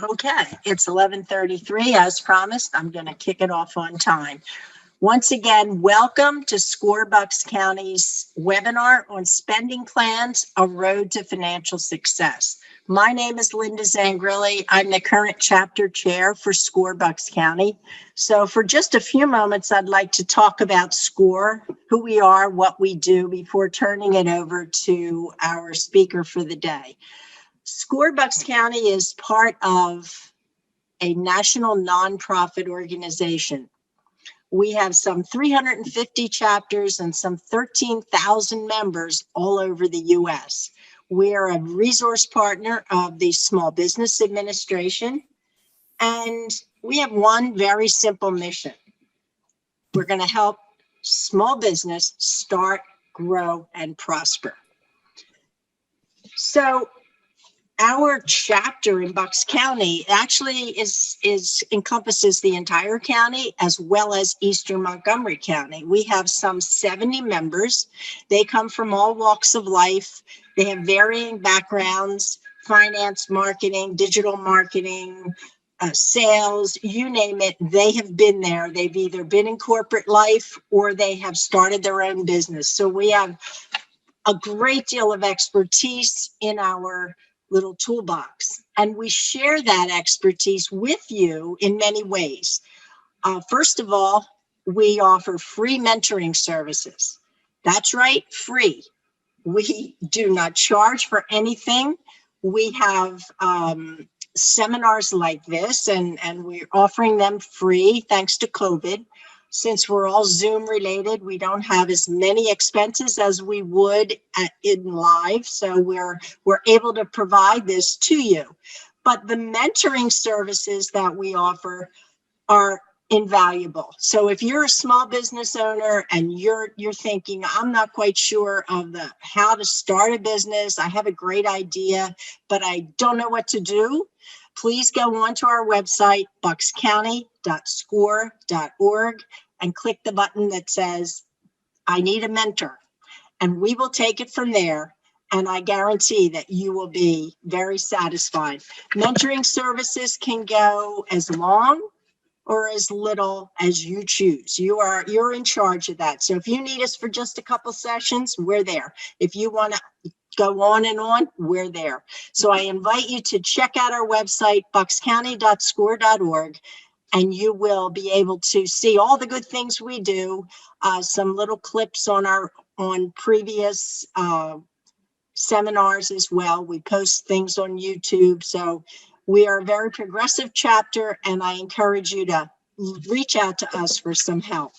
Okay, it's 11:33 as promised. I'm going to kick it off on time. Once again, welcome to SCORE Bucks County's webinar on spending plans, a road to financial success. My name is Linda Zangrilli. I'm the current chapter chair for SCORE Bucks County. So for just a few moments, I'd like to talk about SCORE, who we are, what we do, before turning it over to our speaker for the day. SCORE Bucks County is part of a national nonprofit organization. We have some 350 chapters and some 13,000 members all over the U.S. We are a resource partner of the Small Business Administration, and we have one very simple mission. We're going to help small business start, grow, and prosper. So our chapter in Bucks County actually encompasses the entire county as well as Eastern Montgomery County. We have some 70 members. They come from all walks of life. They have varying backgrounds: finance, marketing, digital marketing, sales, you name it. They have been there. They've either been in corporate life or they have started their own business. So we have a great deal of expertise in our little toolbox, and we share that expertise with you in many ways. First of all, we offer free mentoring services. That's right, free. We do not charge for anything. We have seminars like this, and we're offering them free thanks to COVID. Since we're all Zoom related, we don't have as many expenses as we would in live. So we're able to provide this to you. But the mentoring services that we offer are invaluable. So if you're a small business owner and you're thinking, I'm not quite sure of how to start a business, I have a great idea, but I don't know what to do, please go onto our website, buckscounty.score.org, and click the button that says, I need a mentor. And we will take it from there. And I guarantee that you will be very satisfied. Mentoring services can go as long or as little as you choose. You're in charge of that. So if you need us for just a couple sessions, we're there. If you want to go on and on, we're there. So I invite you to check out our website, buckscounty.score.org, and you will be able to see all the good things we do, some little clips on previous seminars as well. We post things on YouTube. So we are a very progressive chapter, and I encourage you to reach out to us for some help.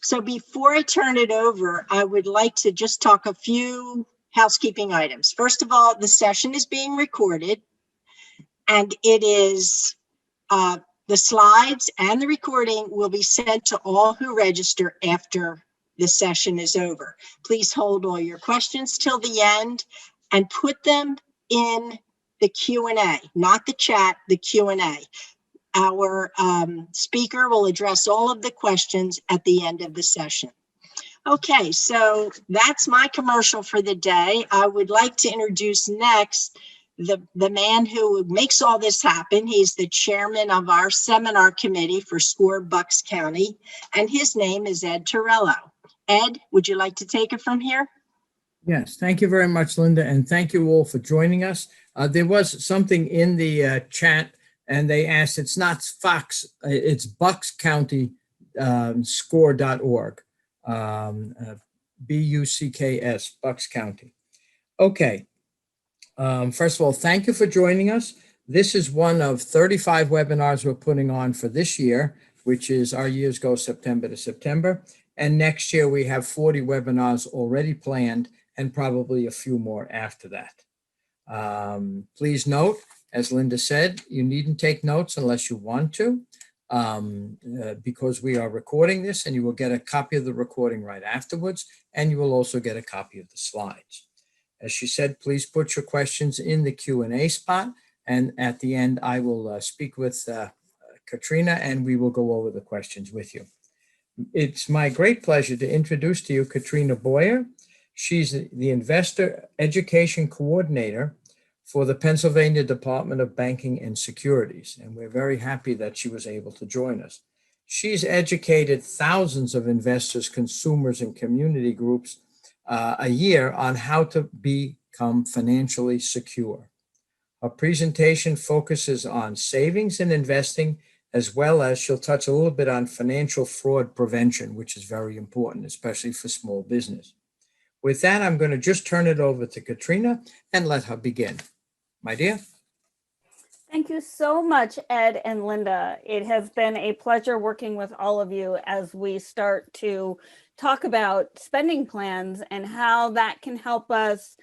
So before I turn it over, I would like to just talk a few housekeeping items. First of all, the session is being recorded, and it is the slides and the recording will be sent to all who register after the session is over. Please hold all your questions till the end and put them in the Q&A, not the chat, the Q&A. Our speaker will address all of the questions at the end of the session. Okay, so that's my commercial for the day. I would like to introduce next the man who makes all this happen. He's the chairman of our seminar committee for SCORE Bucks County, and his name is Ed Torello. Ed, would you like to take it from here? Yes, thank you very much, Linda, and thank you all for joining us. There was something in the chat, and they asked, it's not Fox, it's Bucks County score.org, B-U-C-K-S, Bucks County. Okay. First of all, thank you for joining us. This is one of 35 webinars we're putting on for this year, which is our years go September to September. And next year we have 40 webinars already planned and probably a few more after that. Please note, as Linda said, you needn't take notes unless you want to, because we are recording this, and you will get a copy of the recording right afterwards, and you will also get a copy of the slides. As she said, please put your questions in the Q&A spot, and at the end, I will speak with Katrina, and we will go over the questions with you. It's my great pleasure to introduce to you Katrina Boyer. She's the Investor Education Coordinator for the Pennsylvania Department of Banking and Securities, and we're very happy that she was able to join us. She's educated thousands of investors, consumers, and community groups a year on how to become financially secure. Her presentation focuses on savings and investing, as well as she'll touch a little bit on financial fraud prevention, which is very important, especially for small business. With that, I'm going to just turn it over to Katrina and let her begin. My dear. Thank you so much, Ed and Linda. It has been a pleasure working with all of you as we start to talk about spending plans and how that can help us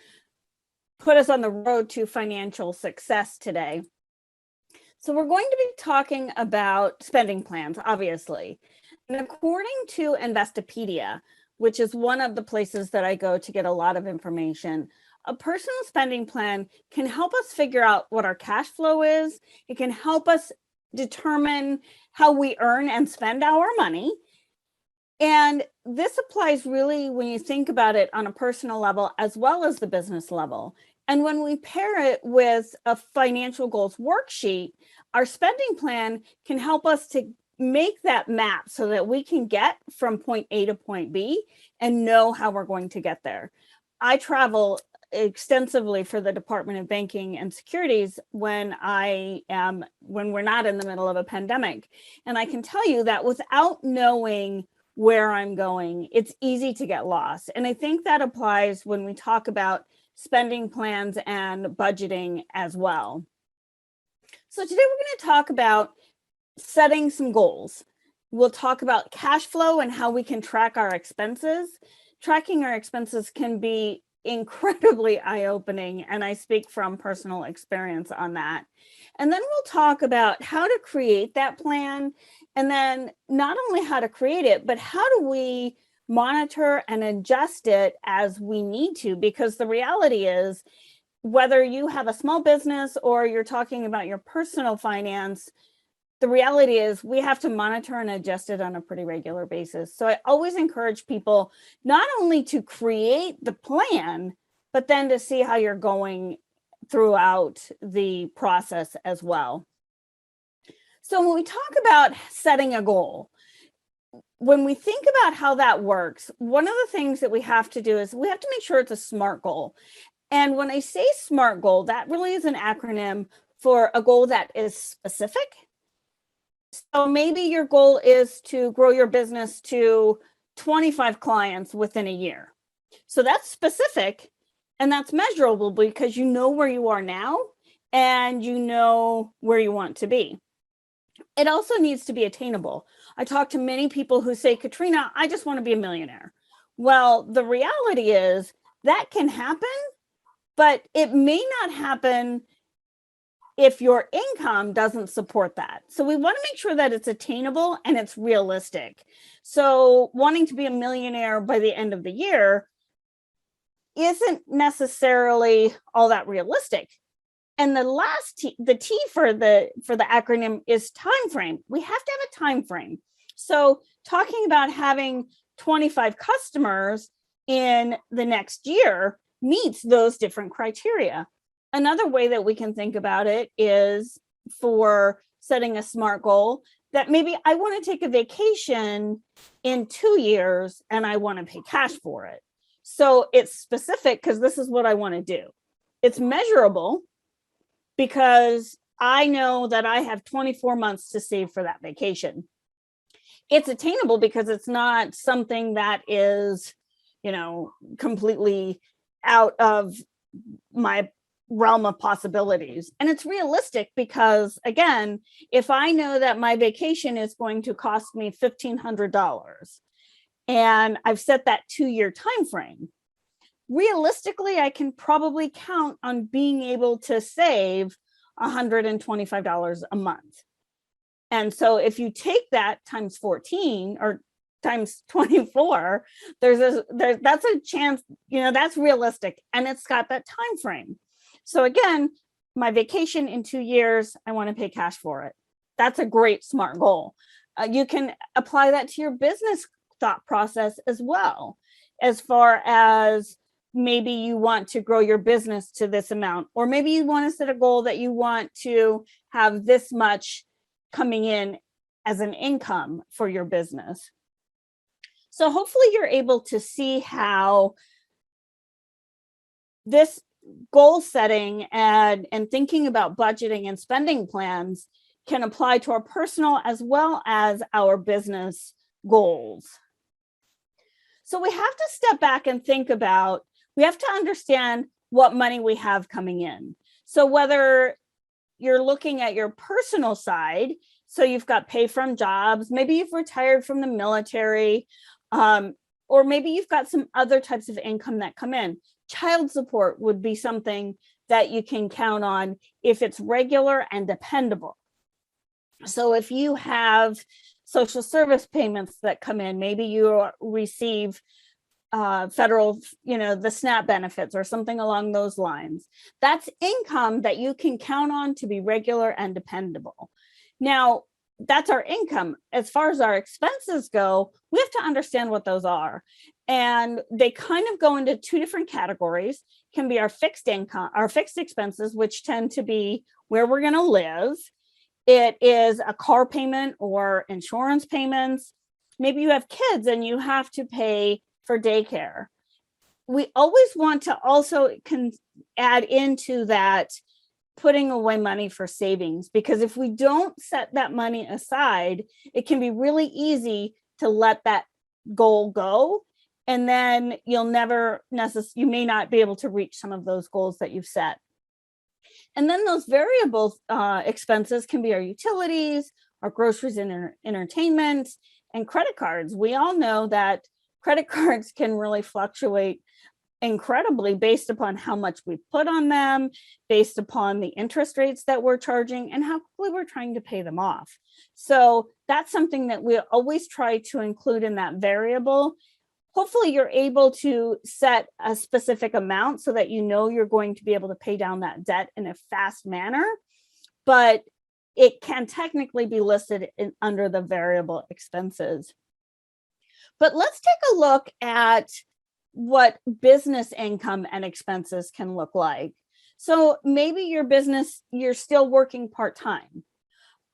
put us on the road to financial success today. So we're going to be talking about spending plans, obviously. And according to Investopedia, which is one of the places that I go to get a lot of information, a personal spending plan can help us figure out what our cash flow is. It can help us determine how we earn and spend our money. And this applies really when you think about it on a personal level as well as the business level. And when we pair it with a financial goals worksheet, our spending plan can help us to make that map so that we can get from point A to point B and know how we're going to get there. I travel extensively for the Department of Banking and Securities when we're not in the middle of a pandemic. And I can tell you that without knowing where I'm going, it's easy to get lost. And I think that applies when we talk about spending plans and budgeting as well. So today we're going to talk about setting some goals. We'll talk about cash flow and how we can track our expenses. Tracking our expenses can be incredibly eye-opening, and I speak from personal experience on that. And then we'll talk about how to create that plan, and then not only how to create it, but how do we monitor and adjust it as we need to, because the reality is, whether you have a small business or you're talking about your personal finance, the reality is we have to monitor and adjust it on a pretty regular basis. So I always encourage people not only to create the plan, but then to see how you're going throughout the process as well. So when we talk about setting a goal, when we think about how that works, one of the things that we have to do is we have to make sure it's a SMART goal. And when I say SMART goal, that really is an acronym for a goal that is specific. So maybe your goal is to grow your business to 25 clients within a year. So that's specific and that's measurable because you know where you are now and you know where you want to be. It also needs to be attainable. I talk to many people who say, Katrina, I just want to be a millionaire. Well, the reality is that can happen, but it may not happen if your income doesn't support that. So we want to make sure that it's attainable and it's realistic. So wanting to be a millionaire by the end of the year isn't necessarily all that realistic. And the last T, the T for the acronym is time frame. We have to have a time frame. So talking about having 25 customers in the next year meets those different criteria. Another way that we can think about it is for setting a SMART goal that maybe I want to take a vacation in 2 years and I want to pay cash for it. So it's specific because this is what I want to do. It's measurable because I know that I have 24 months to save for that vacation. It's attainable because it's not something that is, completely out of my realm of possibilities. And it's realistic because, again, if I know that my vacation is going to cost me $1,500 and I've set that 2-year time frame, realistically, I can probably count on being able to save $125 a month. And so if you take that times 14 or times 24, that's a chance, that's realistic and it's got that time frame. So again, my vacation in 2 years, I want to pay cash for it. That's a great SMART goal. You can apply that to your business thought process as well, as far as maybe you want to grow your business to this amount, or maybe you want to set a goal that you want to have this much coming in as an income for your business. So hopefully you're able to see how this goal setting and thinking about budgeting and spending plans can apply to our personal as well as our business goals. So we have to step back and think about, we have to understand what money we have coming in. So whether you're looking at your personal side, so you've got pay from jobs, maybe you've retired from the military, or maybe you've got some other types of income that come in. Child support would be something that you can count on if it's regular and dependable. So if you have social service payments that come in, maybe you receive federal, the SNAP benefits or something along those lines. That's income that you can count on to be regular and dependable. Now, that's our income. As far as our expenses go, we have to understand what those are. And they kind of go into two different categories. Can be our fixed income, our fixed expenses, which tend to be where we're going to live. It is a car payment or insurance payments. Maybe you have kids and you have to pay for daycare. We always want to also add into that putting away money for savings, because if we don't set that money aside, it can be really easy to let that goal go. And then you may not be able to reach some of those goals that you've set. And then those variable expenses can be our utilities, our groceries and entertainment, and credit cards. We all know that credit cards can really fluctuate incredibly based upon how much we put on them, based upon the interest rates that we're charging, and how quickly we're trying to pay them off. So that's something that we always try to include in that variable. Hopefully you're able to set a specific amount so that you know you're going to be able to pay down that debt in a fast manner, but it can technically be listed under the variable expenses. But let's take a look at what business income and expenses can look like. So maybe your business, you're still working part-time.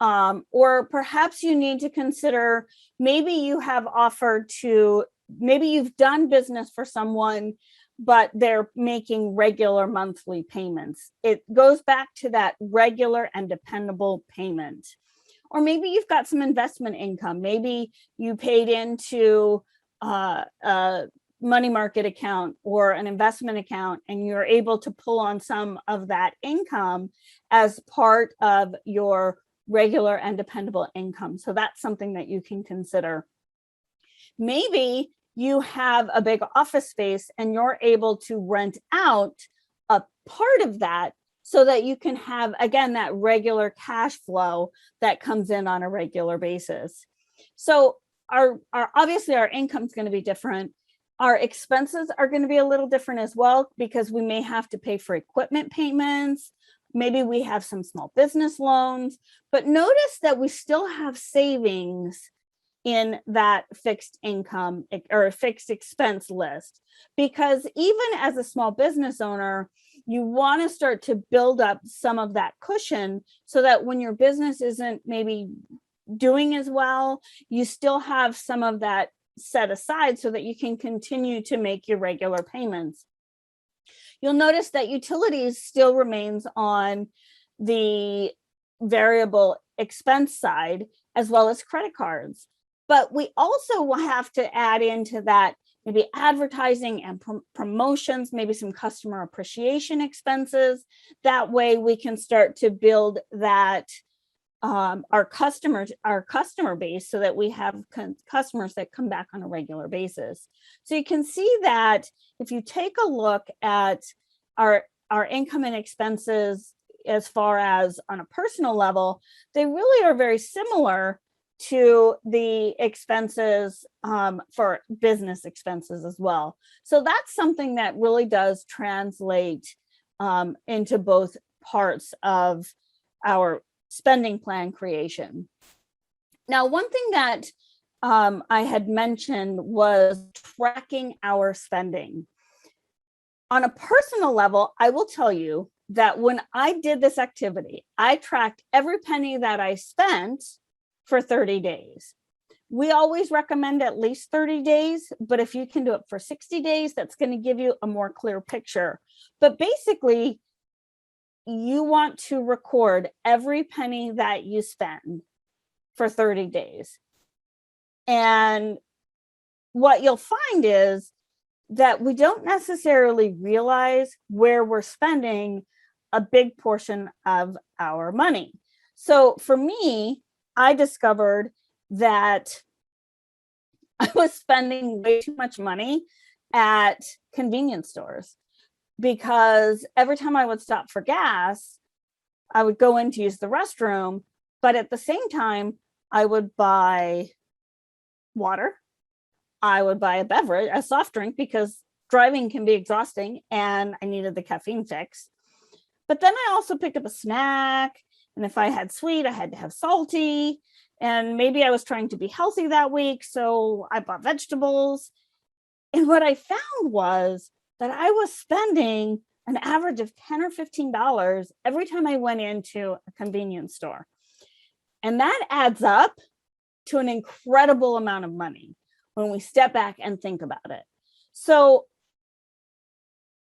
Or perhaps you need to consider, maybe you've done business for someone, but they're making regular monthly payments. It goes back to that regular and dependable payment. Or maybe you've got some investment income. Maybe you paid into a money market account or an investment account, and you're able to pull on some of that income as part of your regular and dependable income. So that's something that you can consider. Maybe you have a big office space and you're able to rent out a part of that so that you can have, again, that regular cash flow that comes in on a regular basis. So obviously our income is going to be different. Our expenses are going to be a little different as well, because we may have to pay for equipment payments. Maybe we have some small business loans, but notice that we still have savings in that fixed income or fixed expense list, because even as a small business owner, you want to start to build up some of that cushion so that when your business isn't maybe doing as well, you still have some of that set aside so that you can continue to make your regular payments. You'll notice that utilities still remains on the variable expense side, as well as credit cards. But we also will have to add into that maybe advertising and promotions, maybe some customer appreciation expenses. That way we can start to build that our customer base, so that we have customers that come back on a regular basis. So you can see that if you take a look at our income and expenses as far as on a personal level, they really are very similar to the expenses for business expenses as well. So that's something that really does translate into both parts of our spending plan creation. Now, one thing that I had mentioned was tracking our spending. On a personal level, I will tell you that when I did this activity, I tracked every penny that I spent for 30 days. We always recommend at least 30 days, but if you can do it for 60 days, that's going to give you a more clear picture. But basically, you want to record every penny that you spend for 30 days. And what you'll find is that we don't necessarily realize where we're spending a big portion of our money. So for me, I discovered that I was spending way too much money at convenience stores, because every time I would stop for gas, I would go in to use the restroom, but at the same time, I would buy water. I would buy a beverage, a soft drink, because driving can be exhausting and I needed the caffeine fix. But then I also picked up a snack. And if I had sweet, I had to have salty. And maybe I was trying to be healthy that week, so I bought vegetables. And what I found was that I was spending an average of $10 or $15 every time I went into a convenience store. And that adds up to an incredible amount of money when we step back and think about it. So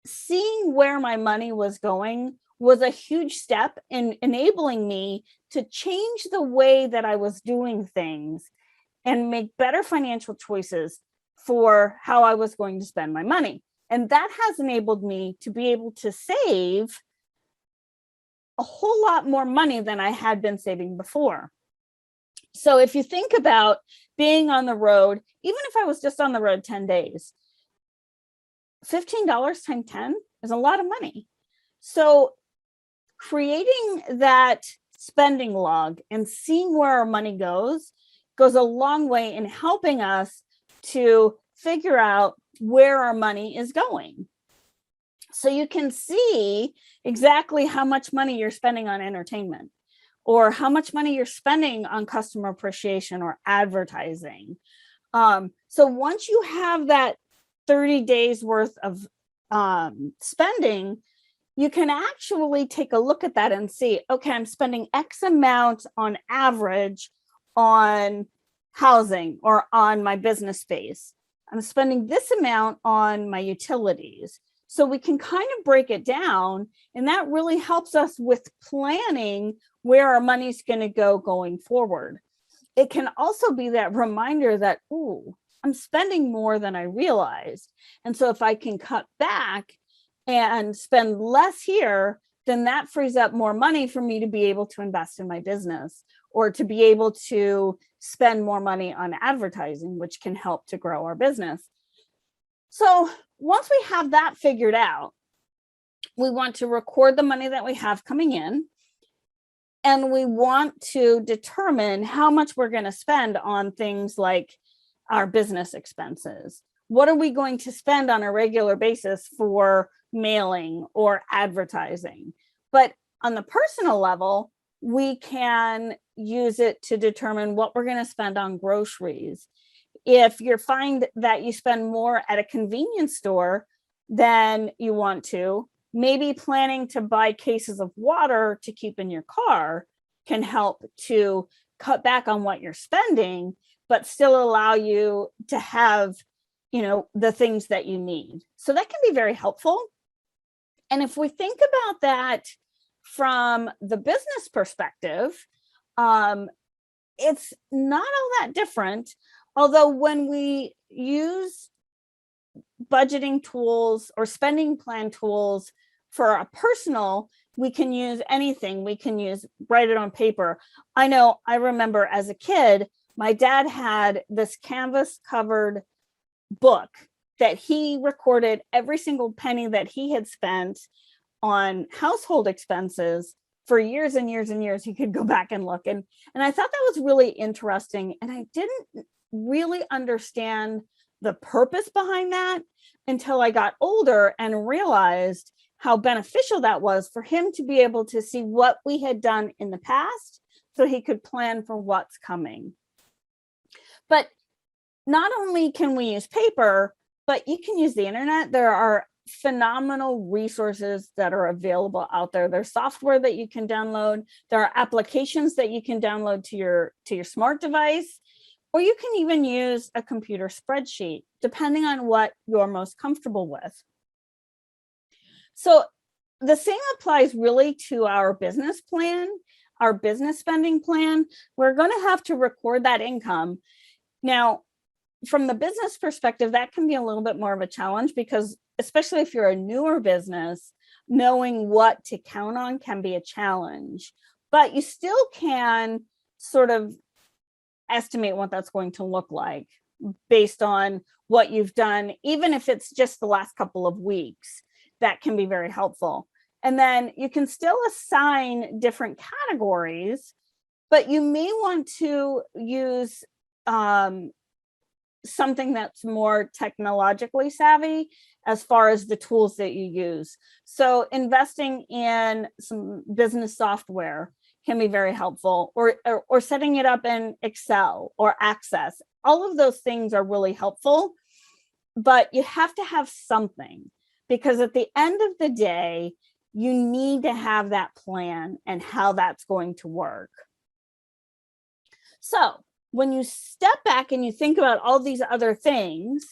seeing where my money was going was a huge step in enabling me to change the way that I was doing things and make better financial choices for how I was going to spend my money. And that has enabled me to be able to save a whole lot more money than I had been saving before. So if you think about being on the road, even if I was just on the road 10 days, $15 times 10 is a lot of money. So creating that spending log and seeing where our money goes a long way in helping us to figure out where our money is going. So you can see exactly how much money you're spending on entertainment, or how much money you're spending on customer appreciation or advertising. So once you have that 30 days worth of spending, you can actually take a look at that and see, okay, I'm spending X amount on average on housing or on my business space. I'm spending this amount on my utilities. So we can kind of break it down, and that really helps us with planning where our money's going to go going forward. It can also be that reminder that, ooh, I'm spending more than I realized. And so if I can cut back and spend less here, then that frees up more money for me to be able to invest in my business, or to be able to spend more money on advertising, which can help to grow our business. So once we have that figured out, we want to record the money that we have coming in, and we want to determine how much we're going to spend on things like our business expenses. What are we going to spend on a regular basis for mailing or advertising? But on the personal level, we can use it to determine what we're going to spend on groceries. If you find that you spend more at a convenience store than you want to, maybe planning to buy cases of water to keep in your car can help to cut back on what you're spending, but still allow you to have, the things that you need. So that can be very helpful. And if we think about that from the business perspective, it's not all that different. Although when we use budgeting tools or spending plan tools for a personal, we can use anything. We can write it on paper. I remember as a kid, my dad had this canvas covered book that he recorded every single penny that he had spent on household expenses for years and years and years. He could go back and look. And I thought that was really interesting. And I didn't really understand the purpose behind that until I got older and realized how beneficial that was for him to be able to see what we had done in the past so he could plan for what's coming. But not only can we use paper, but you can use the internet. There are phenomenal resources that are available out there. There's software that you can download. There are applications that you can download to your smart device, or you can even use a computer spreadsheet, depending on what you're most comfortable with. So the same applies really to our business plan, our business spending plan. We're going to have to record that income. Now, from the business perspective, that can be a little bit more of a challenge, because especially if you're a newer business, knowing what to count on can be a challenge, but you still can sort of estimate what that's going to look like based on what you've done, even if it's just the last couple of weeks. That can be very helpful. And then you can still assign different categories, but you may want to use something that's more technologically savvy as far as the tools that you use. So investing in some business software can be very helpful, or setting it up in Excel or Access. All of those things are really helpful, but you have to have something, because at the end of the day, you need to have that plan and how that's going to work. So when you step back and you think about all these other things,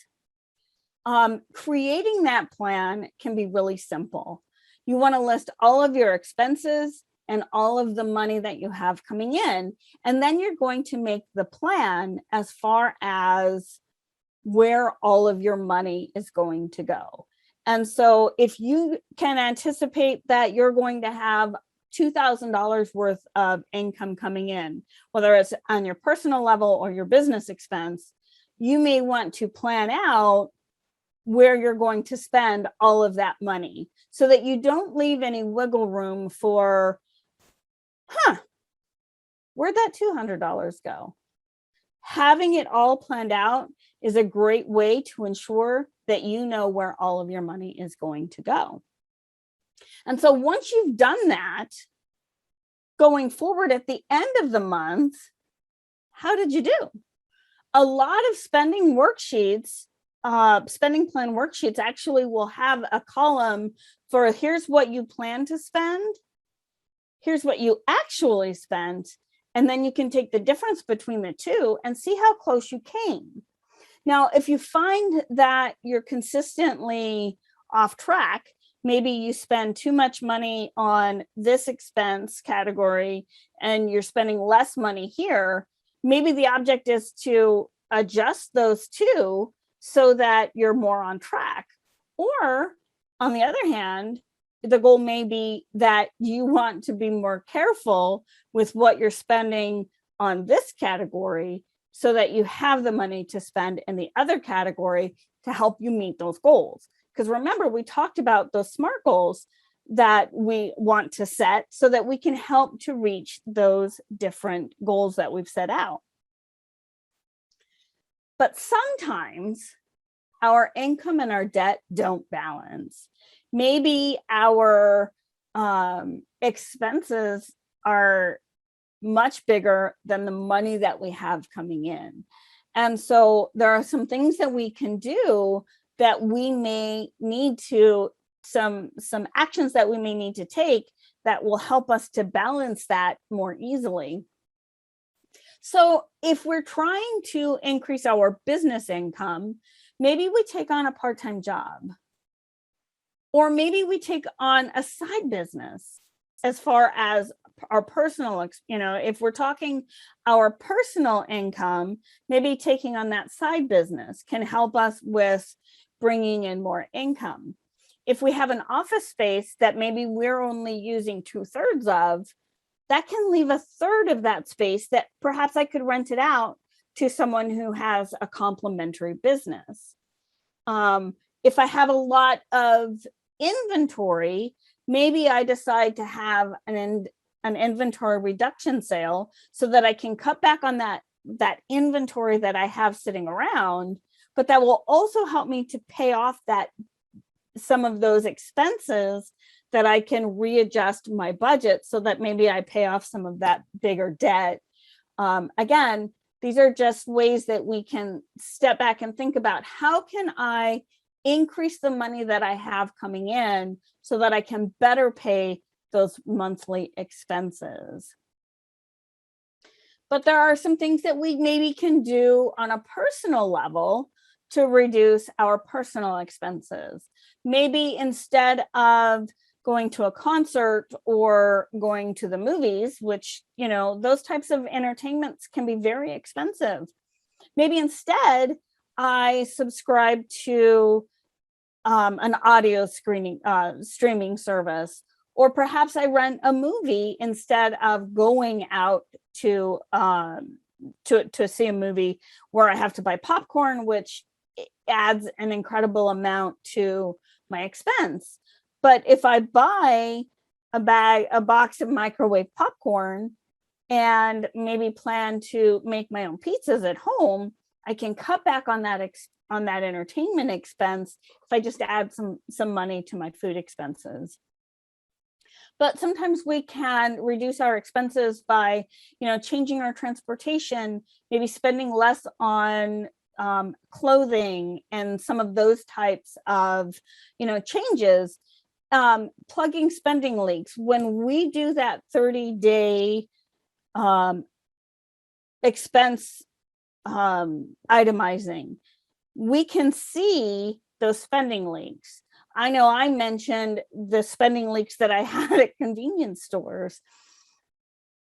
creating that plan can be really simple. You want to list all of your expenses and all of the money that you have coming in, and then you're going to make the plan as far as where all of your money is going to go. And so if you can anticipate that you're going to have $2,000 worth of income coming in, whether it's on your personal level or your business expense, you may want to plan out where you're going to spend all of that money, so that you don't leave any wiggle room for, where'd that $200 go? Having it all planned out is a great way to ensure that you know where all of your money is going to go. And so once you've done that, going forward at the end of the month, how did you do? A lot of spending worksheets, spending plan worksheets actually will have a column for here's what you plan to spend, here's what you actually spent, and then you can take the difference between the two and see how close you came. Now, if you find that you're consistently off track, maybe you spend too much money on this expense category and you're spending less money here, maybe the object is to adjust those two so that you're more on track. Or on the other hand, the goal may be that you want to be more careful with what you're spending on this category, so that you have the money to spend in the other category to help you meet those goals. Because remember, we talked about those SMART goals that we want to set so that we can help to reach those different goals that we've set out. But sometimes our income and our debt don't balance. Maybe our expenses are much bigger than the money that we have coming in. And so there are some things that we can do that we may need to, some actions that we may need to take that will help us to balance that more easily. So if we're trying to increase our business income, maybe we take on a part-time job, or maybe we take on a side business. As far as our personal, if we're talking our personal income, maybe taking on that side business can help us with bringing in more income. If we have an office space that maybe we're only using 2/3 of, that can leave 1/3 of that space that perhaps I could rent it out to someone who has a complementary business. If I have a lot of inventory, maybe I decide to have an inventory reduction sale so that I can cut back on that inventory that I have sitting around, but that will also help me to pay off some of those expenses, that I can readjust my budget so that maybe I pay off some of that bigger debt. Again, these are just ways that we can step back and think about, how can I increase the money that I have coming in so that I can better pay those monthly expenses. But there are some things that we maybe can do on a personal level to reduce our personal expenses. Maybe instead of going to a concert or going to the movies, which, you know, those types of entertainments can be very expensive. Maybe instead I subscribe to an audio streaming service, or perhaps I rent a movie instead of going out to see a movie where I have to buy popcorn, which adds an incredible amount to my expense. But if I buy a box of microwave popcorn and maybe plan to make my own pizzas at home, I can cut back on that entertainment expense if I just add some money to my food expenses. But sometimes we can reduce our expenses by, changing our transportation, maybe spending less on clothing and some of those types of, changes. Plugging spending leaks. When we do that 30-day expense itemizing, we can see those spending leaks. I know I mentioned the spending leaks that I had at convenience stores.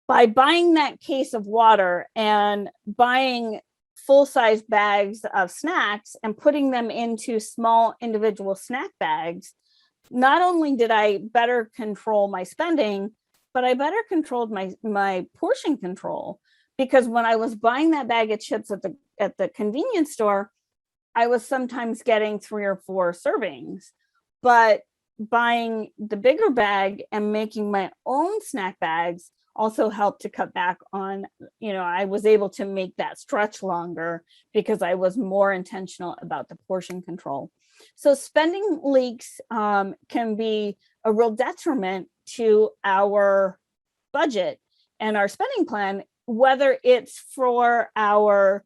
By buying that case of water and buying full-size bags of snacks and putting them into small individual snack bags, not only did I better control my spending, but I better controlled my portion control. Because when I was buying that bag of chips at the convenience store, I was sometimes getting 3 or 4 servings. But buying the bigger bag and making my own snack bags also helped to cut back on, I was able to make that stretch longer because I was more intentional about the portion control. So spending leaks can be a real detriment to our budget and our spending plan, whether it's for our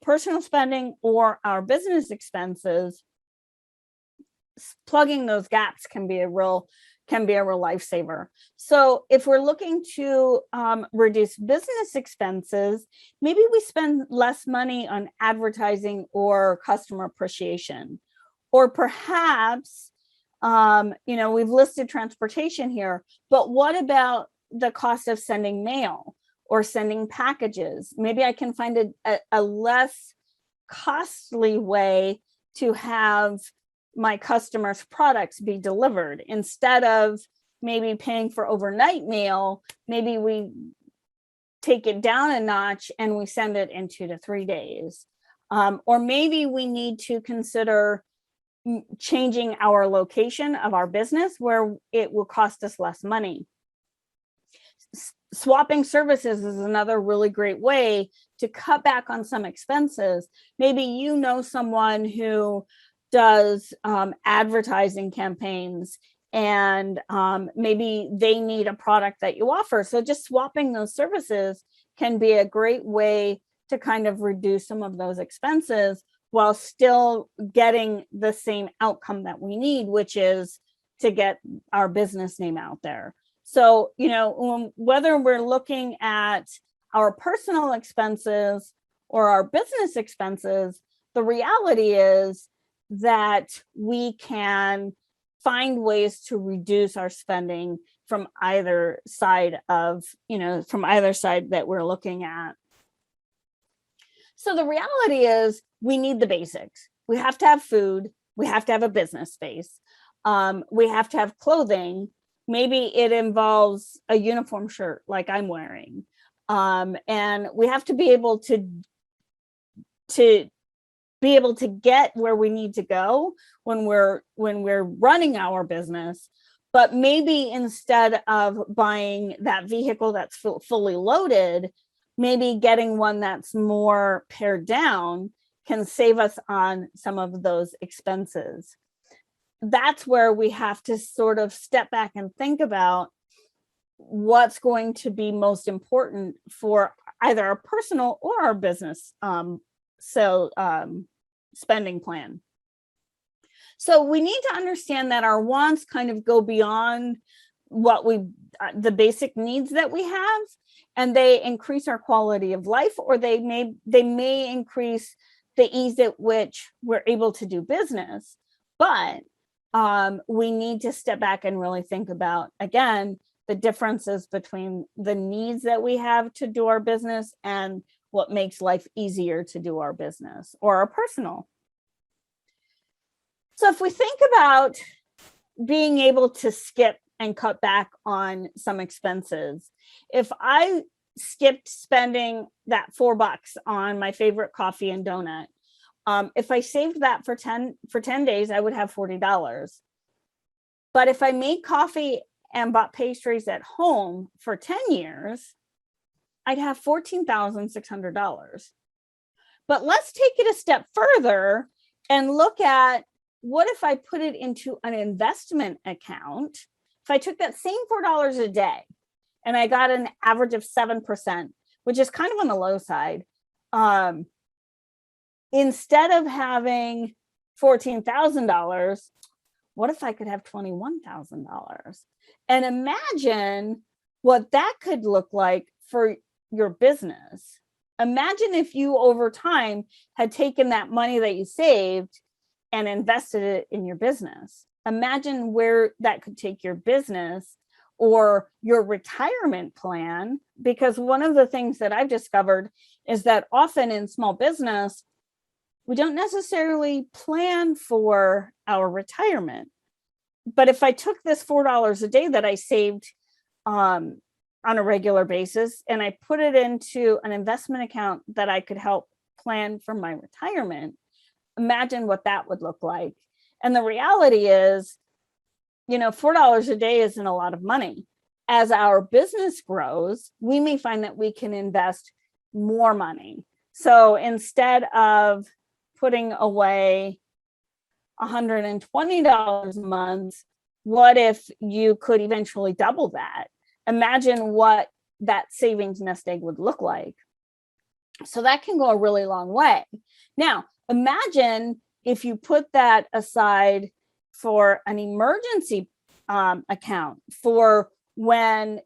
personal spending or our business expenses. Plugging those gaps can be a real lifesaver. So if we're looking to reduce business expenses, maybe we spend less money on advertising or customer appreciation. Or perhaps, we've listed transportation here, but what about the cost of sending mail or sending packages? Maybe I can find a less costly way to have my customers' products be delivered. Instead of maybe paying for overnight mail, maybe we take it down a notch and we send it in 2 to 3 days. Or maybe we need to consider changing our location of our business where it will cost us less money. Swapping services is another really great way to cut back on some expenses. Maybe someone who does advertising campaigns and maybe they need a product that you offer. So just swapping those services can be a great way to kind of reduce some of those expenses while still getting the same outcome that we need, which is to get our business name out there. So, whether we're looking at our personal expenses or our business expenses, the reality is that we can find ways to reduce our spending from either side that we're looking at. So the reality is we need the basics. We have to have food. We have to have a business space. We have to have clothing. Maybe it involves a uniform shirt like I'm wearing. And we have to be able to get where we need to go when we're running our business. But maybe instead of buying that vehicle that's fully loaded, maybe getting one that's more pared down can save us on some of those expenses. That's where we have to sort of step back and think about what's going to be most important for either our personal or our business spending plan. So we need to understand that our wants kind of go beyond what the basic needs that we have, and they increase our quality of life, or they may increase the ease at which we're able to do business. But we need to step back and really think about, again, the differences between the needs that we have to do our business and what makes life easier to do our business or our personal. So if we think about being able to skip and cut back on some expenses, if I skipped spending that $4 on my favorite coffee and donut, if I saved that for 10 days, I would have $40. But if I made coffee and bought pastries at home for 10 years, I'd have $14,600. But let's take it a step further and look at, what if I put it into an investment account? If I took that same $4 a day and I got an average of 7%, which is kind of on the low side, instead of having $14,000, what if I could have $21,000? And imagine what that could look like for your business. Imagine if you over time had taken that money that you saved and invested it in your business. Imagine where that could take your business or your retirement plan, because one of the things that I've discovered is that often in small business, we don't necessarily plan for our retirement. But if I took this $4 a day that I saved on a regular basis and I put it into an investment account that I could help plan for my retirement, imagine what that would look like. And the reality is, $4 a day isn't a lot of money. As our business grows, we may find that we can invest more money. So instead of putting away $120 a month, what if you could eventually double that? Imagine what that savings nest egg would look like. So that can go a really long way. Now, imagine if you put that aside for an emergency account for when,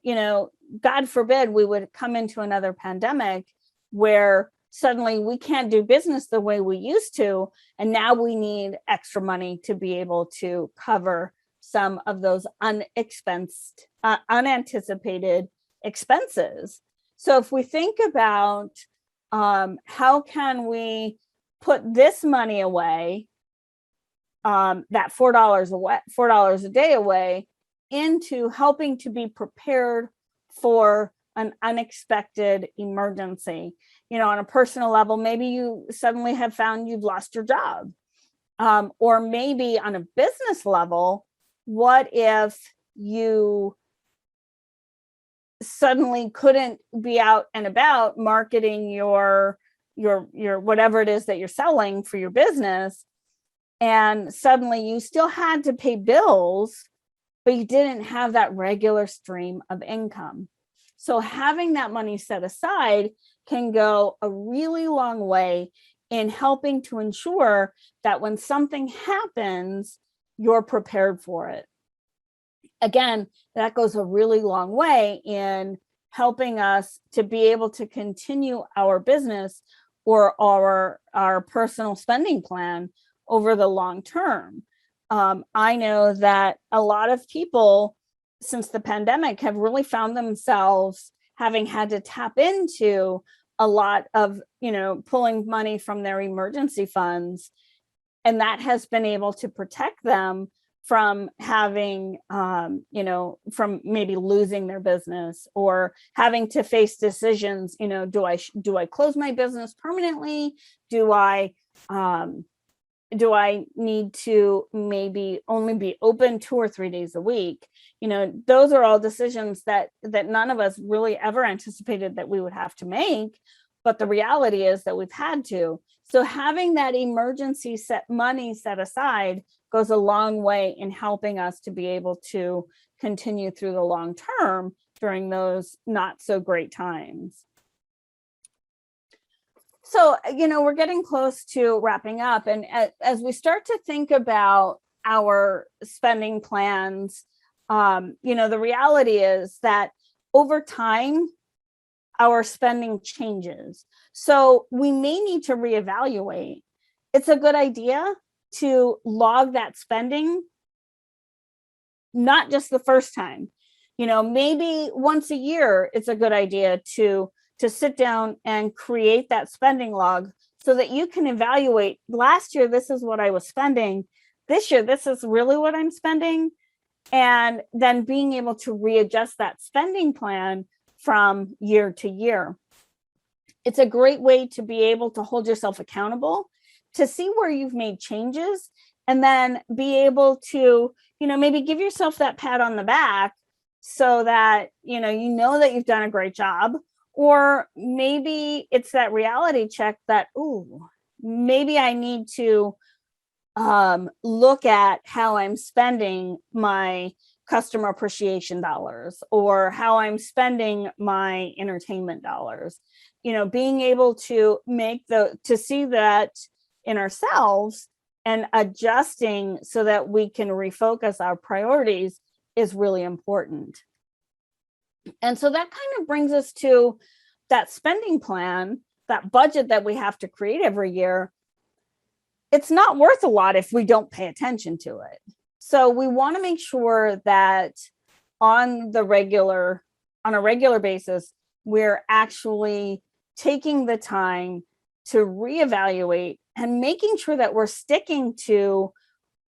God forbid, we would come into another pandemic where suddenly we can't do business the way we used to. And now we need extra money to be able to cover some of those unanticipated expenses. So if we think about how can we put this money away, that $4 a day away, into helping to be prepared for an unexpected emergency. On a personal level, maybe you suddenly have found you've lost your job. Or maybe on a business level, what if you suddenly couldn't be out and about marketing your whatever it is that you're selling for your business, and suddenly you still had to pay bills, but you didn't have that regular stream of income. So having that money set aside can go a really long way in helping to ensure that when something happens, you're prepared for it. Again, that goes a really long way in helping us to be able to continue our business or our personal spending plan over the long term. I know that a lot of people since the pandemic have really found themselves having had to tap into a lot of, pulling money from their emergency funds. And that has been able to protect them from having, from maybe losing their business or having to face decisions. Do I close my business permanently? Do I need to maybe only be open 2 or 3 days a week? Those are all decisions that none of us really ever anticipated that we would have to make. But the reality is that we've had to. So having that emergency money set aside goes a long way in helping us to be able to continue through the long term during those not so great times. So, we're getting close to wrapping up. And as we start to think about our spending plans, the reality is that over time, our spending changes. So we may need to reevaluate. It's a good idea to log that spending, not just the first time. Maybe once a year, it's a good idea to sit down and create that spending log so that you can evaluate, last year, this is what I was spending. This year, this is really what I'm spending. And then being able to readjust that spending plan from year to year. It's a great way to be able to hold yourself accountable, to see where you've made changes, and then be able to, maybe give yourself that pat on the back so that, you know that you've done a great job. Or maybe it's that reality check that, ooh, maybe I need to look at how I'm spending my customer appreciation dollars, or how I'm spending my entertainment dollars. Being able to to see that in ourselves and adjusting so that we can refocus our priorities is really important. And so that kind of brings us to that spending plan, that budget that we have to create every year. It's not worth a lot if we don't pay attention to it. So we want to make sure that on a regular basis, we're actually taking the time to reevaluate and making sure that we're sticking to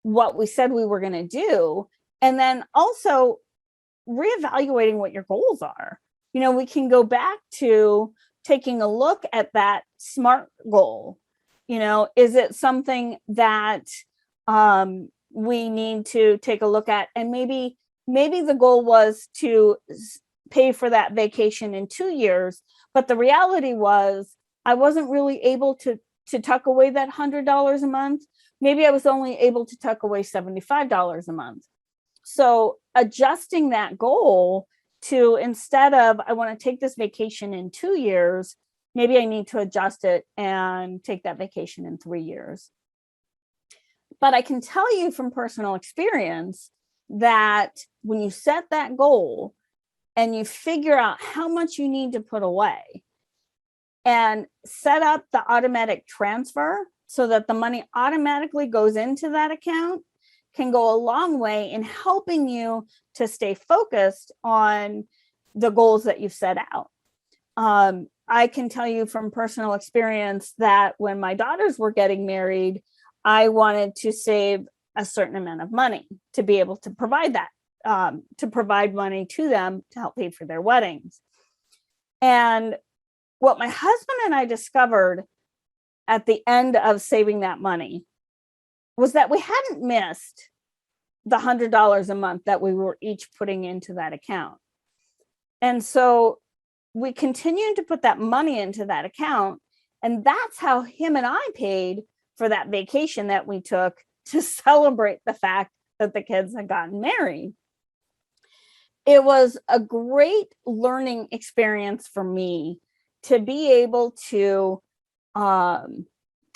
what we said we were going to do. And then also reevaluating what your goals are. We can go back to taking a look at that SMART goal. Is it something that we need to take a look at? And maybe the goal was to pay for that vacation in 2 years, but the reality was I wasn't really able to tuck away that $100 a month. Maybe I was only able to tuck away $75 a month. So adjusting that goal to, instead of I want to take this vacation in 2 years, maybe I need to adjust it and take that vacation in 3 years. But I can tell you from personal experience that when you set that goal and you figure out how much you need to put away and set up the automatic transfer so that the money automatically goes into that account, can go a long way in helping you to stay focused on the goals that you've set out. I can tell you from personal experience that when my daughters were getting married, I wanted to save a certain amount of money to be able to provide that, to provide money to them to help pay for their weddings. And what my husband and I discovered at the end of saving that money was that we hadn't missed the $100 a month that we were each putting into that account. And so we continued to put that money into that account. And that's how him and I paid for that vacation that we took to celebrate the fact that the kids had gotten married. It was a great learning experience for me to be able to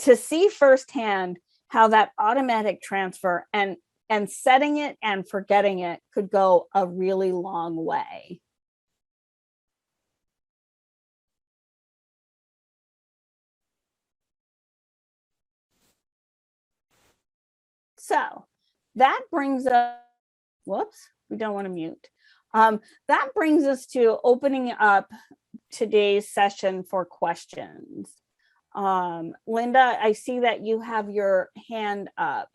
see firsthand how that automatic transfer and setting it and forgetting it could go a really long way. So that brings us, whoops, we don't want to mute. That brings us to opening up today's session for questions. Linda, I see that you have your hand up.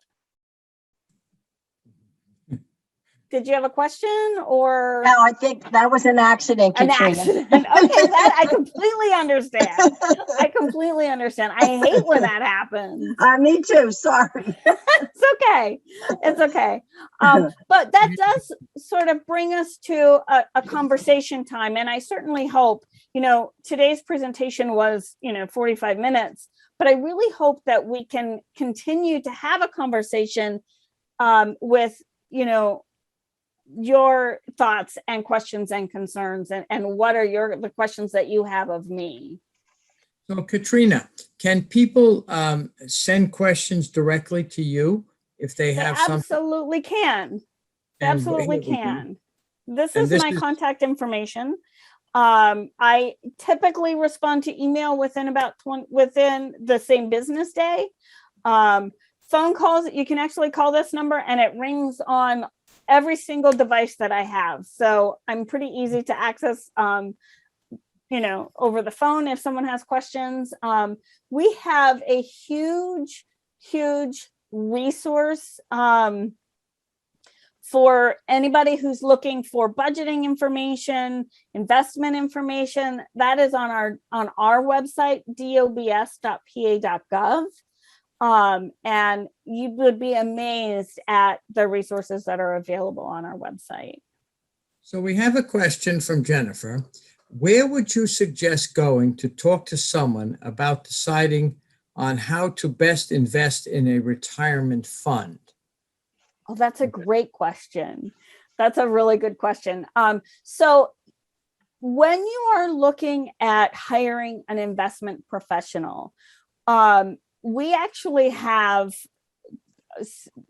Did you have a question or? No, I think that was an accident, Katrina. An accident. Okay, that I completely understand. I completely understand. I hate when that happens. Me too. Sorry. It's okay. It's okay. But that does sort of bring us to a conversation time. And I certainly hope, today's presentation was, 45 minutes, but I really hope that we can continue to have a conversation with, your thoughts and questions and concerns, and what are the questions that you have of me. So Katrina, can people send questions directly to you if they They have something. absolutely can. They And absolutely here we go. can. This And is this my is, contact information. I typically respond to email within within the same business day. Phone calls, you can actually call this number and it rings on every single device that I have. So I'm pretty easy to access, over the phone if someone has questions. We have a huge, huge resource for anybody who's looking for budgeting information, investment information. That is on our website, dobs.pa.gov. And you would be amazed at the resources that are available on our website. so we have a question from Jennifer. Where would you suggest going to talk to someone about deciding on how to best invest in a retirement fund? Oh, that's a great question. That's a really good question. So when you are looking at hiring an investment professional, we actually have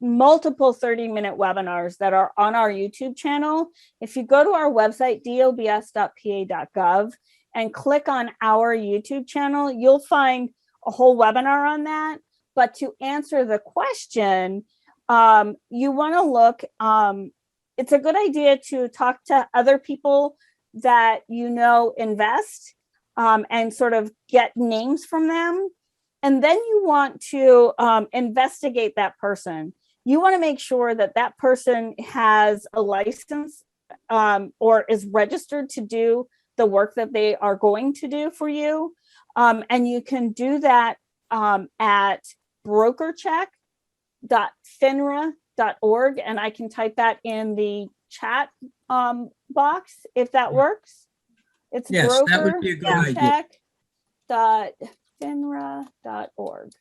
multiple 30-minute webinars that are on our YouTube channel. If you go to our website, dobs.pa.gov, and click on our YouTube channel, you'll find a whole webinar on that. But to answer the question, you want to look, it's a good idea to talk to other people that invest, and sort of get names from them. And then you want to investigate that person. You want to make sure that that person has a license, or is registered to do the work that they are going to do for you. And you can do that at brokercheck.finra.org. And I can type that in the chat box if that works. It's Yes, that would be a good idea. brokercheck.finra.org.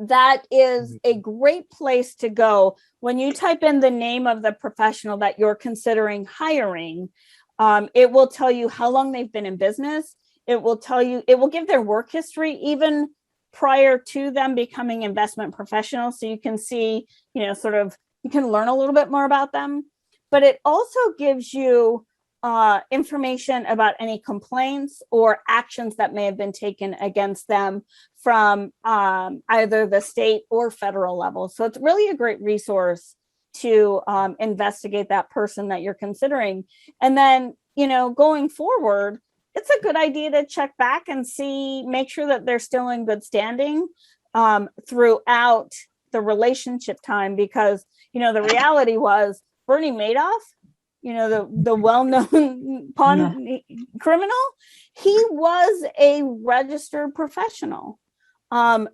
That is a great place to go. When you type in the name of the professional that you're considering hiring, it will tell you how long they've been in business. It will give their work history even prior to them becoming investment professionals. So you can see, you can learn a little bit more about them. But it also gives you information about any complaints or actions that may have been taken against them from either the state or federal level. So it's really a great resource to investigate that person that you're considering. And then, going forward, it's a good idea to check back and make sure that they're still in good standing throughout the relationship time, because, the reality was Bernie Madoff, the well-known criminal, he was a registered professional.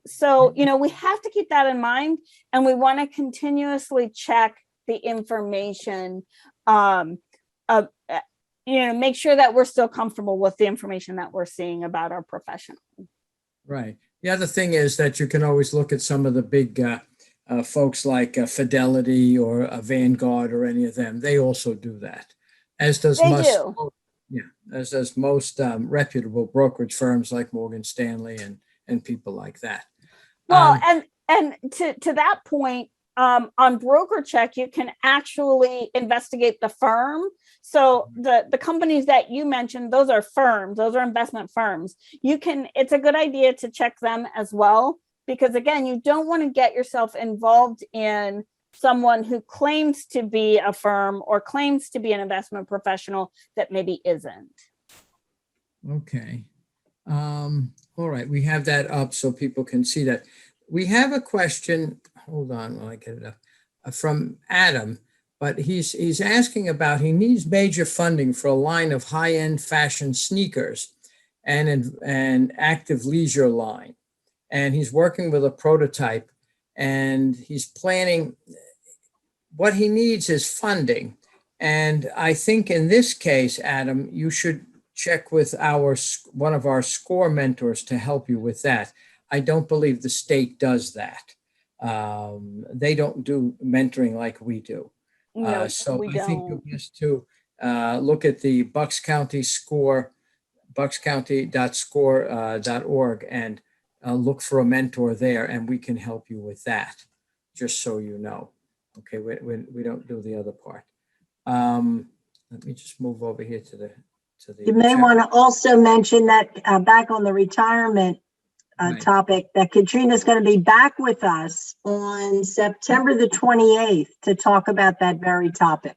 So, we have to keep that in mind, and we want to continuously check the information, make sure that we're still comfortable with the information that we're seeing about our professional. Right. The other thing is that you can always look at some of the big folks like Fidelity or Vanguard or any of them. They also do that, as does most reputable brokerage firms like Morgan Stanley and people like that. Well, and to that point, on BrokerCheck, you can actually investigate the firm. So the companies that you mentioned, those are firms, those are investment firms. It's a good idea to check them as well, because again, you don't want to get yourself involved in someone who claims to be a firm or claims to be an investment professional that maybe isn't. Okay. All right. We have that up so people can see that. We have a question. Hold on while I get it up. From Adam, but he's asking about, he needs major funding for a line of high-end fashion sneakers and an active leisure line. And he's working with a prototype, and he's planning. What he needs is funding. And I think in this case, Adam, you should check with one of our SCORE mentors to help you with that. I don't believe the state does that. They don't do mentoring like we do. No, so we I don't. think just to look at the Bucks County SCORE, buckscounty.score.org, and look for a mentor there, and we can help you with that, just so you know. Okay, we don't do the other part. Let me just move over here to the You may chat. want to also mention that back on the retirement Right. topic, that Katrina's going to be back with us on September the 28th to talk about that very topic.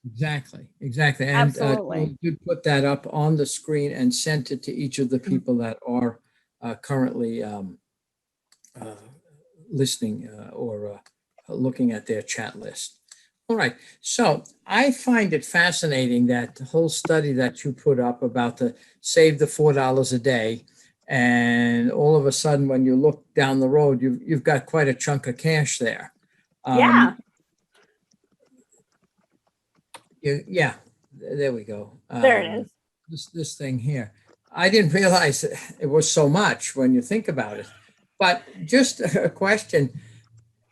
Exactly. And Absolutely. you put that up on the screen and sent it to each of the people that are currently listening or looking at their chat list. All right. So I find it fascinating that the whole study that you put up about the save the $4 a day, and all of a sudden, when you look down the road, you've got quite a chunk of cash there. Yeah. Yeah. There we go. There it is. This thing here. I didn't realize it was so much when you think about it. But just a question.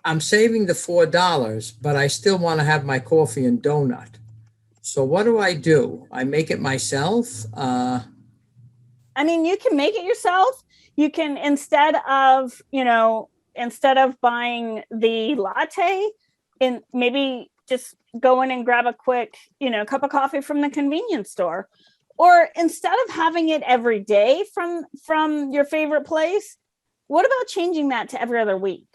I'm saving the $4, but I still want to have my coffee and donut. So what do? I make it myself? I mean, you can make it yourself. You can, instead of buying the latte, and maybe just go in and grab a quick, cup of coffee from the convenience store. Or instead of having it every day from your favorite place, what about changing that to every other week?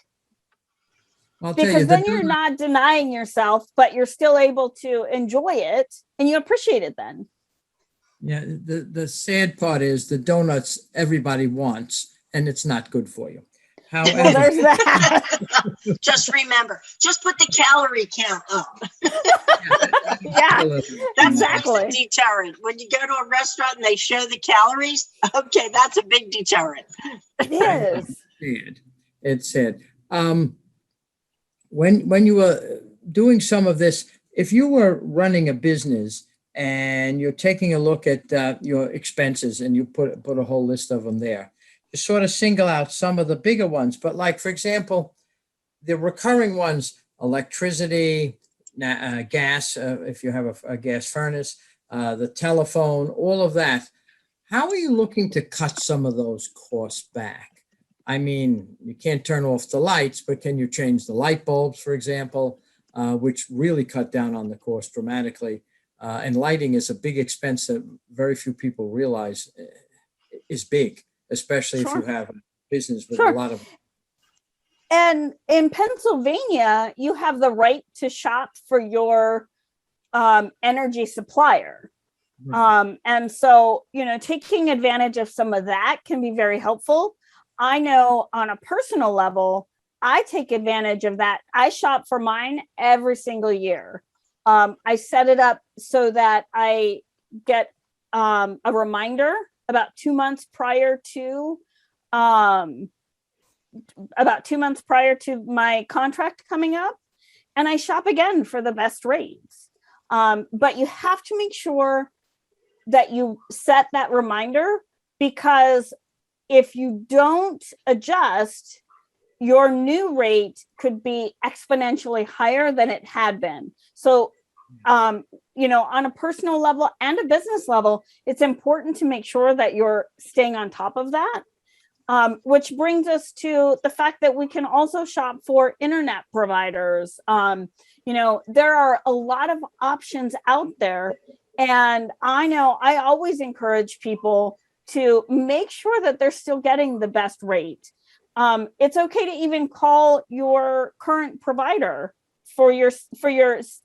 I'll tell you, Because then you're not denying yourself, but you're still able to enjoy it and you appreciate it then. Yeah, the sad part is the donuts everybody wants, and it's not good for you. Well, However, there's that. Just remember, just put the calorie count up. Yeah, That's exactly. a deterrent. When you go to a restaurant and they show the calories, okay, that's a big deterrent. It is. It's sad. When you were doing some of this, if you were running a business and you're taking a look at your expenses and you put a whole list of them there, you sort of single out some of the bigger ones. But like, for example, the recurring ones, electricity, gas, if you have a gas furnace, the telephone, all of that. How are you looking to cut some of those costs back? I mean, you can't turn off the lights, but can you change the light bulbs, for example, which really cut down on the cost dramatically? And lighting is a big expense that very few people realize is big, especially if you have a business with a lot of. And in Pennsylvania, you have the right to shop for your energy supplier. Right. And so, taking advantage of some of that can be very helpful. I know on a personal level, I take advantage of that. I shop for mine every single year. I set it up so that I get a reminder about 2 months prior to my contract coming up, and I shop again for the best rates. But you have to make sure that you set that reminder, because if you don't adjust, your new rate could be exponentially higher than it had been. So, on a personal level and a business level, it's important to make sure that you're staying on top of that. Which brings us to the fact that we can also shop for internet providers. There are a lot of options out there. And I know I always encourage people to make sure that they're still getting the best rate. It's okay to even call your current provider for your,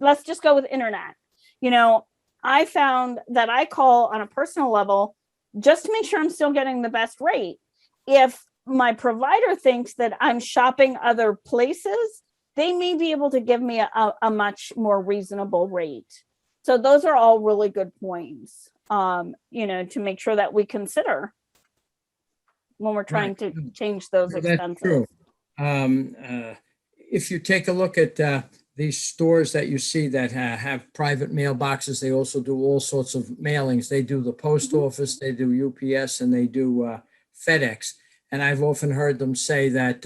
let's just go with internet. I found that I call on a personal level just to make sure I'm still getting the best rate. If my provider thinks that I'm shopping other places, they may be able to give me a much more reasonable rate. So those are all really good points, to make sure that we consider when we're trying to change those expenses. That's true. If you take a look at these stores that you see that have private mailboxes, they also do all sorts of mailings. They do the post office, they do UPS, and they do FedEx. And I've often heard them say that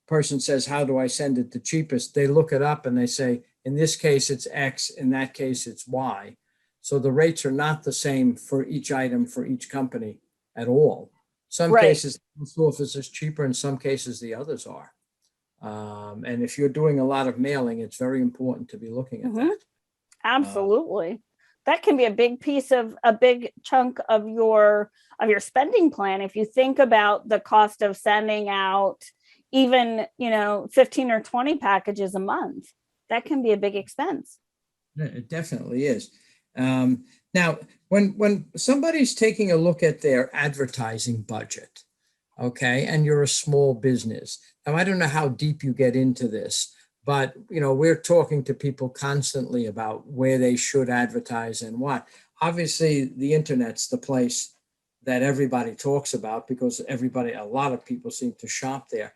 person says, how do I send it the cheapest? They look it up and they say, in this case, it's X. In that case, it's Y. So the rates are not the same for each item for each company at all. Some Right. cases, the office is cheaper, in some cases, the others are. And if you're doing a lot of mailing, it's very important to be looking at Mhm. that. Absolutely. That can be a big piece of a big chunk of your spending plan. If you think about the cost of sending out even, 15 or 20 packages a month, that can be a big expense. It definitely is. Now, when somebody's taking a look at their advertising budget, okay, and you're a small business. Now, I don't know how deep you get into this, but we're talking to people constantly about where they should advertise and what. Obviously, the internet's the place that everybody talks about because a lot of people seem to shop there.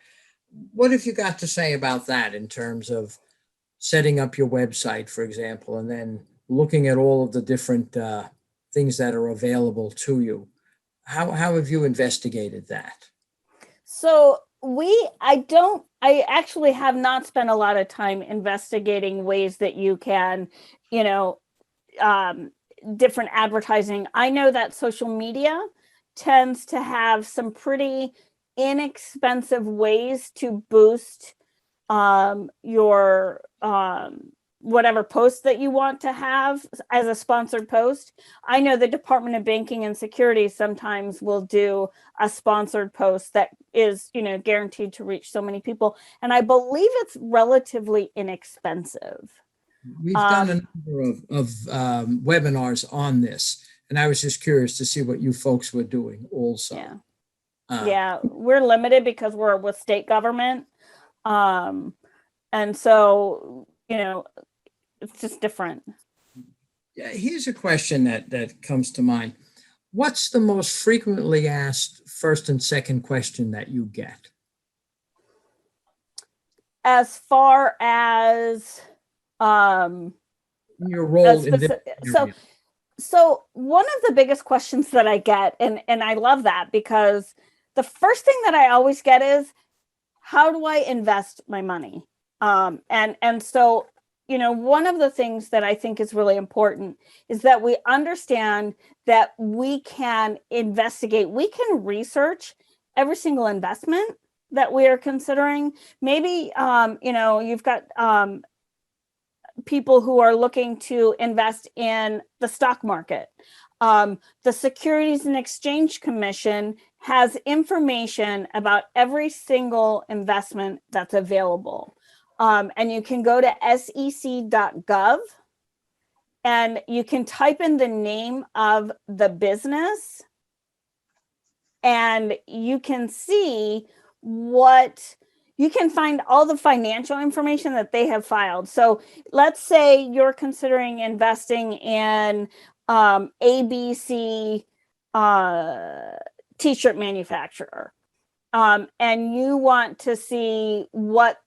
What have you got to say about that in terms of setting up your website, for example, and then looking at all of the different things that are available to you? How have you investigated that? So I actually have not spent a lot of time investigating ways that you can, you know, different advertising. I know that social media tends to have some pretty inexpensive ways to boost your whatever post that you want to have as a sponsored post. I know the Department of Banking and Securities sometimes will do a sponsored post that is, guaranteed to reach so many people. And I believe it's relatively inexpensive. We've done a number of webinars on this, and I was just curious to see what you folks were doing also. Yeah. Yeah, we're limited because we're with state government. And so, it's just different. Yeah, here's a question that comes to mind. What's the most frequently asked first and second question that you get? As far as Your role in this area. So one of the biggest questions that I get, and I love that, because the first thing that I always get is, how do I invest my money? And so, one of the things that I think is really important is that we understand that we can investigate, we can research every single investment that we are considering. Maybe, you've got people who are looking to invest in the stock market. The Securities and Exchange Commission has information about every single investment that's available. And you can go to sec.gov and you can type in the name of the business and you can see you can find all the financial information that they have filed. So let's say you're considering investing in ABC t-shirt manufacturer, and you want to see what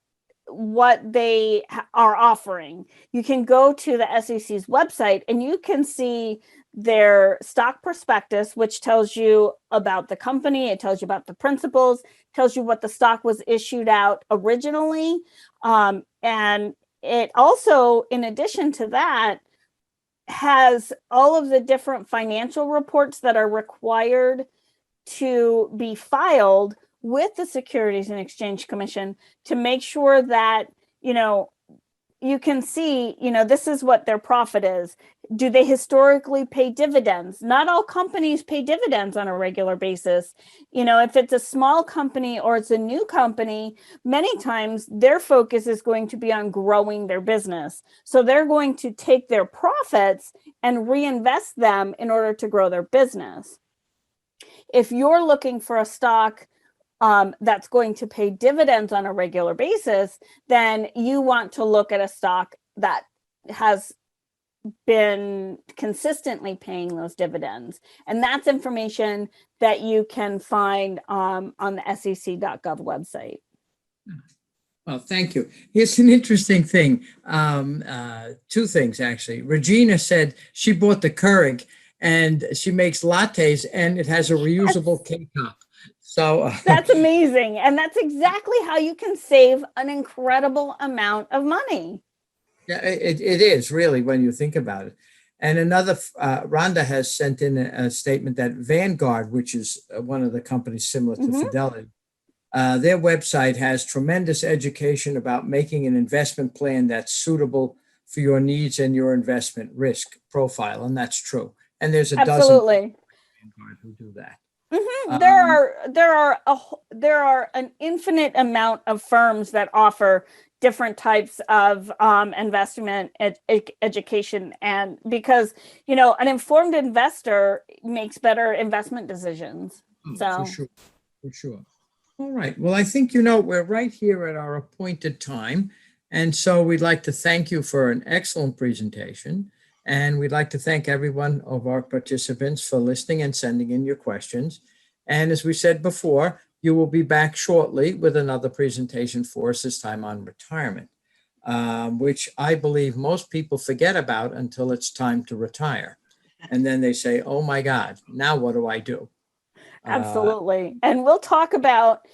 they are offering. You can go to the SEC's website and you can see their stock prospectus, which tells you about the company. It tells you about the principals, tells you what the stock was issued out originally. And it also, in addition to that, has all of the different financial reports that are required to be filed with the Securities and Exchange Commission to make sure that, you can see, this is what their profit is. Do they historically pay dividends? Not all companies pay dividends on a regular basis. If it's a small company or it's a new company, many times their focus is going to be on growing their business. So they're going to take their profits and reinvest them in order to grow their business. If you're looking for a stock that's going to pay dividends on a regular basis, then you want to look at a stock that has been consistently paying those dividends. And that's information that you can find on the sec.gov website. Well, thank you. Here's an interesting thing. Two things, actually. Regina said she bought the Keurig and she makes lattes and it has a reusable K-cup. So that's amazing. And that's exactly how you can save an incredible amount of money. Yeah, it is really when you think about it. And another, Rhonda has sent in a statement that Vanguard, which is one of the companies similar to Fidelity, their website has tremendous education about making an investment plan that's suitable for your needs and your investment risk profile. And that's true. And there's a dozen Absolutely. Vanguard who do that. There are an infinite amount of firms that offer different types of investment education, and because an informed investor makes better investment decisions. So For sure. All right. Well, I think we're right here at our appointed time, and so we'd like to thank you for an excellent presentation, and we'd like to thank everyone of our participants for listening and sending in your questions. And as we said before, you will be back shortly with another presentation for us, this time on retirement, which I believe most people forget about until it's time to retire. And then they say, oh my God, now what do I do? Absolutely. And we'll talk about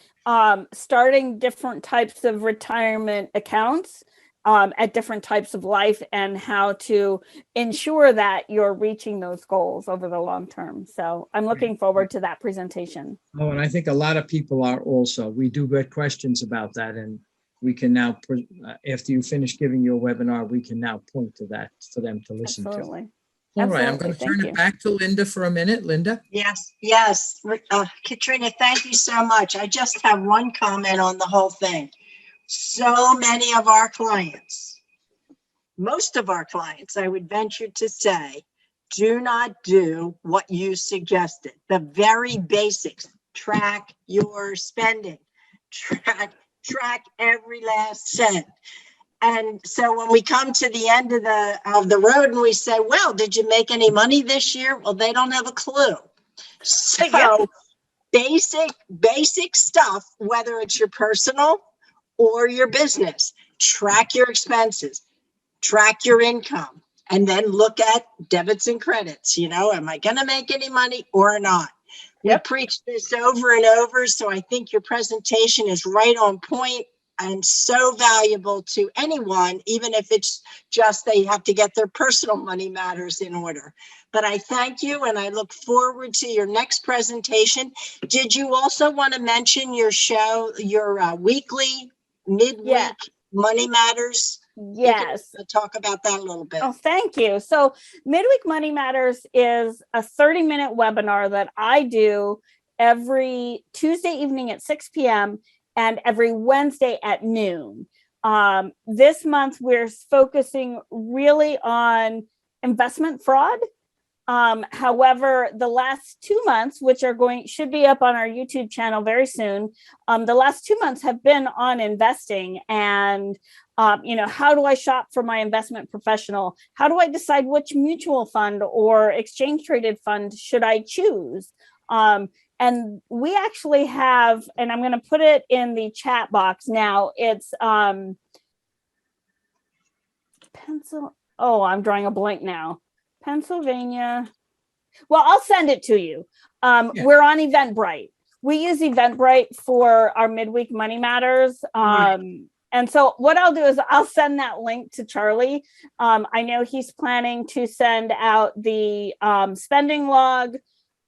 starting different types of retirement accounts at different types of life, and how to ensure that you're reaching those goals over the long term. So I'm looking forward to that presentation. Oh, and I think a lot of people are also. We do get questions about that, and we can now, after you finish giving your webinar, we can now point to that for them to listen Absolutely. to. All right, I'm going to turn it back to Linda for a minute. Linda? Yes. Katrina, thank you so much. I just have one comment on the whole thing. So many of our clients, most of our clients, I would venture to say, do not do what you suggested. The very basics: track your spending, track every last cent. And so when we come to the end of the road and we say, well, did you make any money this year? Well, they don't have a clue. So basic stuff, whether it's your personal or your business, track your expenses, track your income, and then look at debits and credits. Am I going to make any money or not? We preach this over and over. So I think your presentation is right on point and so valuable to anyone, even if it's just they have to get their personal money matters in order. But I thank you, and I look forward to your next presentation. Did you also want to mention your show, your weekly, midweek Money Matters? Yes. Talk about that a little bit. Oh, thank you. So Midweek Money Matters is a 30-minute webinar that I do every Tuesday evening at 6 p.m. and every Wednesday at noon. This month, we're focusing really on investment fraud. However, the last 2 months, which should be up on our YouTube channel very soon, the last 2 months have been on investing and, how do I shop for my investment professional? How do I decide which mutual fund or exchange traded fund should I choose? And we actually have, and I'm going to put it in the chat box now. It's I'm drawing a blank now. Pennsylvania. Well, I'll send it to you. We're on Eventbrite. We use Eventbrite for our midweek Money Matters. And so what I'll do is I'll send that link to Charlie. I know he's planning to send out the spending log,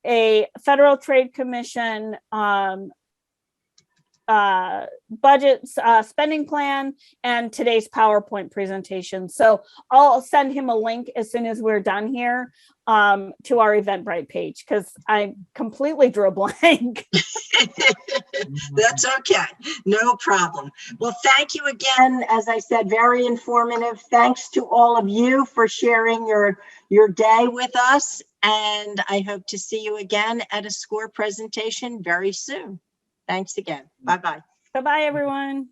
a Federal Trade Commission budget spending plan, and today's PowerPoint presentation. So I'll send him a link as soon as we're done here to our Eventbrite page, because I completely drew a blank. That's okay. No problem. Well, thank you again. As I said, very informative. Thanks to all of you for sharing your day with us. And I hope to see you again at a SCORE presentation very soon. Thanks again. Bye-bye. Bye-bye, everyone.